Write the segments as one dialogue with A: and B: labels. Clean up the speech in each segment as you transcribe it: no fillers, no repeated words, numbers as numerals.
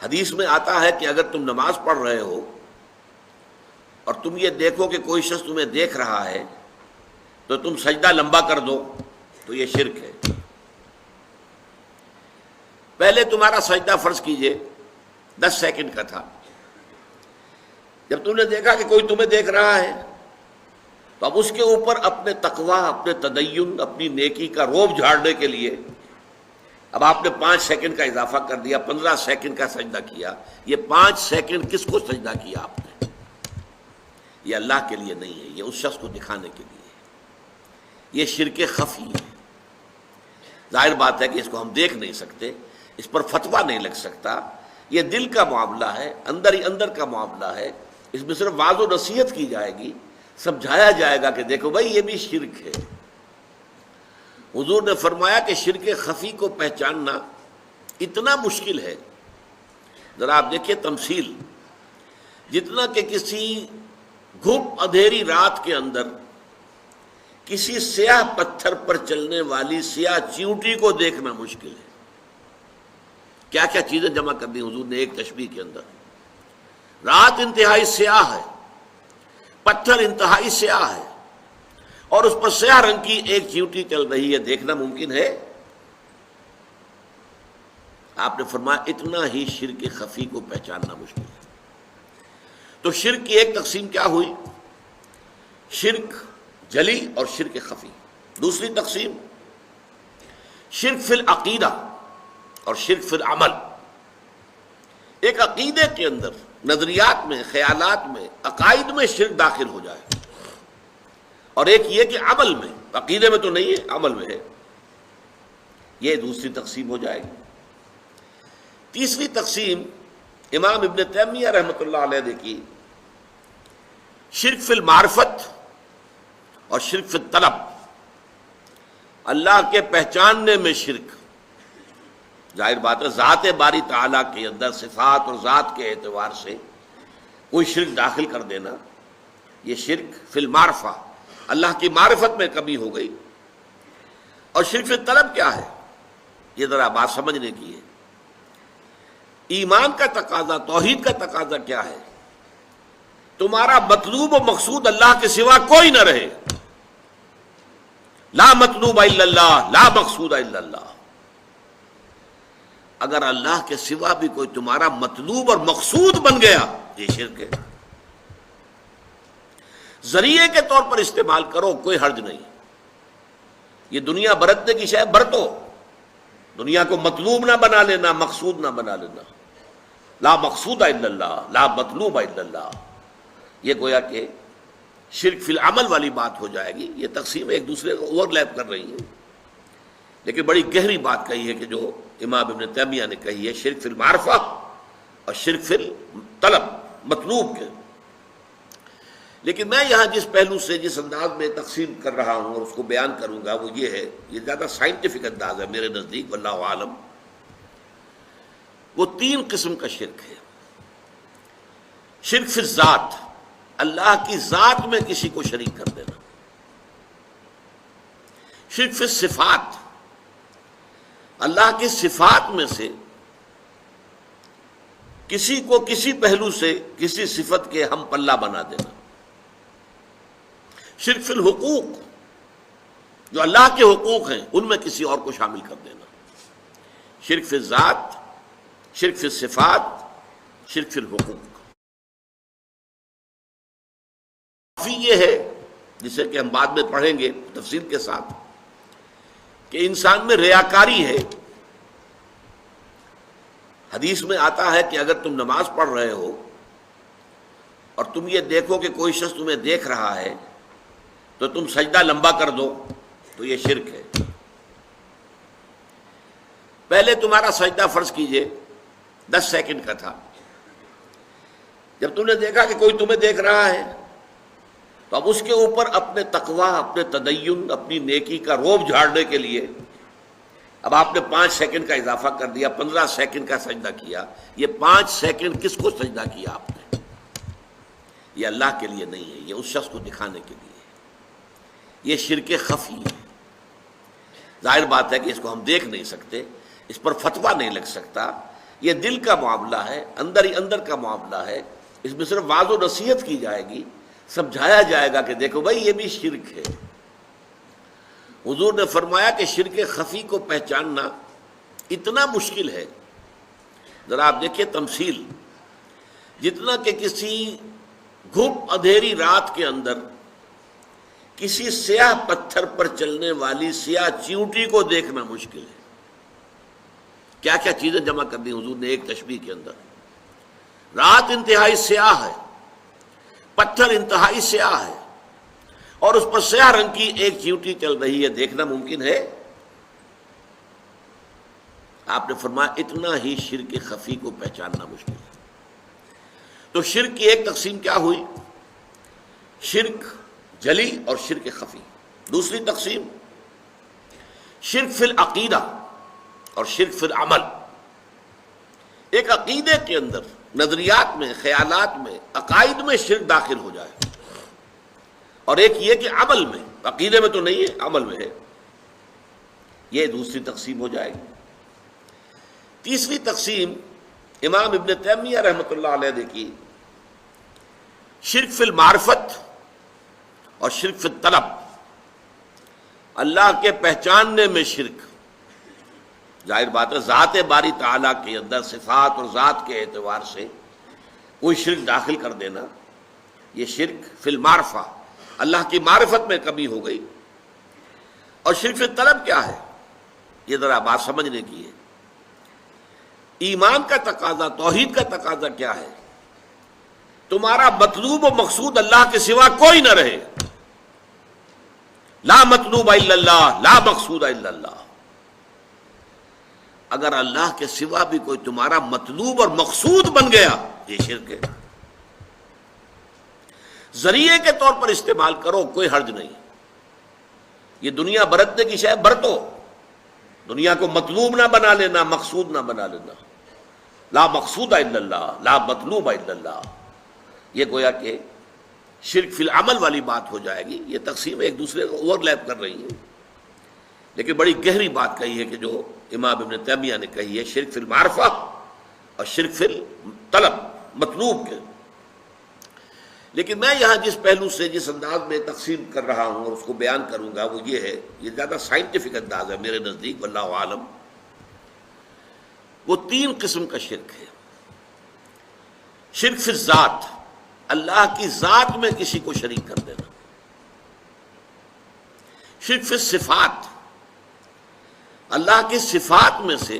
A: حدیث میں آتا ہے کہ اگر تم نماز پڑھ رہے ہو اور تم یہ دیکھو کہ کوئی شخص تمہیں دیکھ رہا ہے تو تم سجدہ لمبا کر دو تو یہ شرک ہے۔ پہلے تمہارا سجدہ فرض کیجئے 10 سیکنڈ کا تھا، جب تم نے دیکھا کہ کوئی تمہیں دیکھ رہا ہے تو اب اس کے اوپر اپنے تقوی، اپنے تدین، اپنی نیکی کا روب جھاڑنے کے لیے اب آپ نے 5 سیکنڈ کا اضافہ کر دیا، 15 سیکنڈ کا سجدہ کیا۔ یہ 5 سیکنڈ کس کو سجدہ کیا آپ نے؟ یہ اللہ کے لیے نہیں ہے، یہ اس شخص کو دکھانے کے لیے ہے۔ یہ شرک خفی ہے۔ ظاہر بات ہے کہ اس کو ہم دیکھ نہیں سکتے، اس پر فتویٰ نہیں لگ سکتا، یہ دل کا معاملہ ہے، اندر ہی اندر کا معاملہ ہے۔ اس میں صرف واضح و نصیحت کی جائے گی، سمجھایا جائے گا کہ دیکھو بھائی یہ بھی شرک ہے۔ حضور نے فرمایا کہ شرک خفی کو پہچاننا اتنا مشکل ہے، ذرا آپ دیکھیے تمثیل، جتنا کہ کسی گھپ اندھیری رات کے اندر کسی سیاہ پتھر پر چلنے والی سیاہ چیونٹی کو دیکھنا مشکل ہے۔ کیا کیا چیزیں جمع کر دی حضور نے ایک تشبیہ کے اندر۔ رات انتہائی سیاہ ہے، پتھر انتہائی سیاہ ہے، اور اس پر سیاہ رنگ کی ایک چیونٹی چل رہی ہے، دیکھنا ممکن ہے؟ آپ نے فرمایا اتنا ہی شرک خفی کو پہچاننا مشکل ہے۔ تو شرک کی ایک تقسیم کیا ہوئی؟ شرک جلی اور شرک خفی۔ دوسری تقسیم شرک فی العقیدہ اور شرک فی العمل۔ ایک عقیدے کے اندر، نظریات میں، خیالات میں، عقائد میں شرک داخل ہو جائے، اور ایک یہ کہ عمل میں، عقیدے میں تو نہیں ہے، عمل میں ہے، یہ دوسری تقسیم ہو جائے گی۔ تیسری تقسیم امام ابن تیمیہ رحمۃ اللہ علیہ نے کی، شرک فی المعرفت اور شرک فی الطلب۔ اللہ کے پہچاننے میں شرک، ظاہر بات ہے ذات باری تعالیٰ کے اندر صفات اور ذات کے اعتبار سے کوئی شرک داخل کر دینا، یہ شرک فی المعرفہ، اللہ کی معرفت میں کمی ہو گئی۔ اور شرک فی الطلب کیا ہے؟ یہ ذرا بات سمجھنے کی ہے۔ ایمان کا تقاضا، توحید کا تقاضا کیا ہے؟ تمہارا مطلوب و مقصود اللہ کے سوا کوئی نہ رہے، لا مطلوب الا اللہ، لا مقصود الا اللہ۔ اگر اللہ کے سوا بھی کوئی تمہارا مطلوب اور مقصود بن گیا، یہ شرک ہے۔ ذریعے کے طور پر استعمال کرو، کوئی حرج نہیں، یہ دنیا برتنے کی شے برتو، دنیا کو مطلوب نہ بنا لینا، مقصود نہ بنا لینا۔ لا مقصود الا اللہ، لا مطلوب الا اللہ، یہ گویا کہ شرک فی العمل والی بات ہو جائے گی۔ یہ تقسیم ایک دوسرے کو اوور لیپ کر رہی ہیں، لیکن بڑی گہری بات کہی ہے کہ جو امام ابن تیمیہ نے کہی ہے، شرک فی المعرفہ اور شرک فی الطلب، مطلوب کے۔ لیکن میں یہاں جس پہلو سے، جس انداز میں تقسیم کر رہا ہوں اور اس کو بیان کروں گا، وہ یہ ہے، یہ زیادہ سائنٹیفک انداز ہے میرے نزدیک، واللہ عالم۔ وہ 3 قسم کا شرک ہے۔ شرک فی الذات، اللہ کی ذات میں کسی کو شریک کر دینا۔ شرک فی الصفات، اللہ کی صفات میں سے کسی کو کسی پہلو سے کسی صفت کے ہم پلہ بنا دینا۔ شرک فی الحقوق، جو اللہ کے حقوق ہیں ان میں کسی اور کو شامل کر دینا۔ شرک فی الذات، شرک فی الصفات، شرک فی الحقوق۔ کافی یہ ہے، جسے کہ ہم بعد میں پڑھیں گے تفصیل کے ساتھ، کہ انسان میں ریاکاری ہے۔ حدیث میں آتا ہے کہ اگر تم نماز پڑھ رہے ہو اور تم یہ دیکھو کہ کوئی شخص تمہیں دیکھ رہا ہے تو تم سجدہ لمبا کر دو تو یہ شرک ہے۔ پہلے تمہارا سجدہ فرض کیجئے 10 سیکنڈ کا تھا، جب تم نے دیکھا کہ کوئی تمہیں دیکھ رہا ہے تو اب اس کے اوپر اپنے تقوی، اپنے تدین، اپنی نیکی کا روب جھاڑنے کے لیے اب آپ نے 5 سیکنڈ کا اضافہ کر دیا، 15 سیکنڈ کا سجدہ کیا۔ یہ 5 سیکنڈ کس کو سجدہ کیا آپ نے؟ یہ اللہ کے لیے نہیں ہے، یہ اس شخص کو دکھانے کے لیے ہے۔ یہ شرک خفی ہے۔ ظاہر بات ہے کہ اس کو ہم دیکھ نہیں سکتے، اس پر فتویٰ نہیں لگ سکتا، یہ دل کا معاملہ ہے، اندر ہی اندر کا معاملہ ہے، اس میں صرف واضح و نصیحت کی جائے گی، سمجھایا جائے گا کہ دیکھو بھائی یہ بھی شرک ہے۔ حضور نے فرمایا کہ شرک خفی کو پہچاننا اتنا مشکل ہے، ذرا آپ دیکھیے تمثیل، جتنا کہ کسی گھپ اندھیری رات کے اندر کسی سیاہ پتھر پر چلنے والی سیاہ چیونٹی کو دیکھنا مشکل ہے۔ کیا کیا چیزیں جمع کر دی حضور نے ایک تشبیہ کے اندر۔ رات انتہائی سیاہ ہے، پتھر انتہائی سیاہ ہے، اور اس پر سیاہ رنگ کی ایک چیونٹی چل رہی ہے، دیکھنا ممکن ہے؟ آپ نے فرمایا اتنا ہی شرک خفی کو پہچاننا مشکل ہے۔ تو شرک کی ایک تقسیم کیا ہوئی؟ شرک جلی اور شرک خفی۔ دوسری تقسیم شرک فی العقیدہ اور شرک فی العمل۔ ایک عقیدے کے اندر، نظریات میں، خیالات میں، عقائد میں شرک داخل ہو جائے، اور ایک یہ کہ عمل میں، عقیدے میں تو نہیں ہے، عمل میں ہے، یہ دوسری تقسیم ہو جائے گی۔ تیسری تقسیم امام ابن تیمیہ رحمۃ اللہ علیہ نے کی، شرک فی المعرفت اور شرک فی الطلب۔ اللہ کے پہچاننے میں شرک، ظاہر بات ہے ذات باری تعالیٰ کے اندر صفات اور ذات کے اعتبار سے کوئی شرک داخل کر دینا، یہ شرک فی المعرفہ، اللہ کی معرفت میں کمی ہو گئی۔ اور شرک فی الطلب کیا ہے؟ یہ ذرا بات سمجھنے کی ہے۔ ایمان کا تقاضا، توحید کا تقاضا کیا ہے؟ تمہارا مطلوب و مقصود اللہ کے سوا کوئی نہ رہے، لا مطلوب الا اللہ، لا مقصود الا اللہ۔ اگر اللہ کے سوا بھی کوئی تمہارا مطلوب اور مقصود بن گیا، یہ شرک ہے۔ ذریعے کے طور پر استعمال کرو، کوئی حرج نہیں، یہ دنیا برتنے کی شے برتو، دنیا کو مطلوب نہ بنا لینا، مقصود نہ بنا لینا۔ لا مقصود الا اللہ، لا مطلوب الا اللہ، یہ گویا کہ شرک فی العمل والی بات ہو جائے گی۔ یہ تقسیم ایک دوسرے کو اوور لیپ کر رہی ہیں، لیکن بڑی گہری بات کہی ہے کہ جو امام ابن تیمیہ نے کہی ہے، شرک فی المعرفہ اور شرک فی الطلب، مطلوب کے۔ لیکن میں یہاں جس پہلو سے، جس انداز میں تقسیم کر رہا ہوں اور اس کو بیان کروں گا، وہ یہ ہے، یہ زیادہ سائنٹیفک انداز ہے میرے نزدیک، واللہ عالم۔ وہ تین قسم کا شرک ہے۔ شرک فی الذات، اللہ کی ذات میں کسی کو شریک کر دینا۔ شرک فی الصفات، اللہ کی صفات میں سے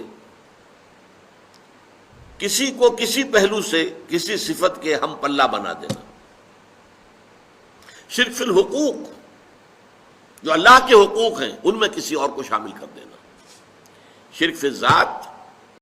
A: کسی کو کسی پہلو سے کسی صفت کے ہم پلہ بنا دینا۔ شرک فی الحقوق، جو اللہ کے حقوق ہیں ان میں کسی اور کو شامل کر دینا۔ شرک فی الذات،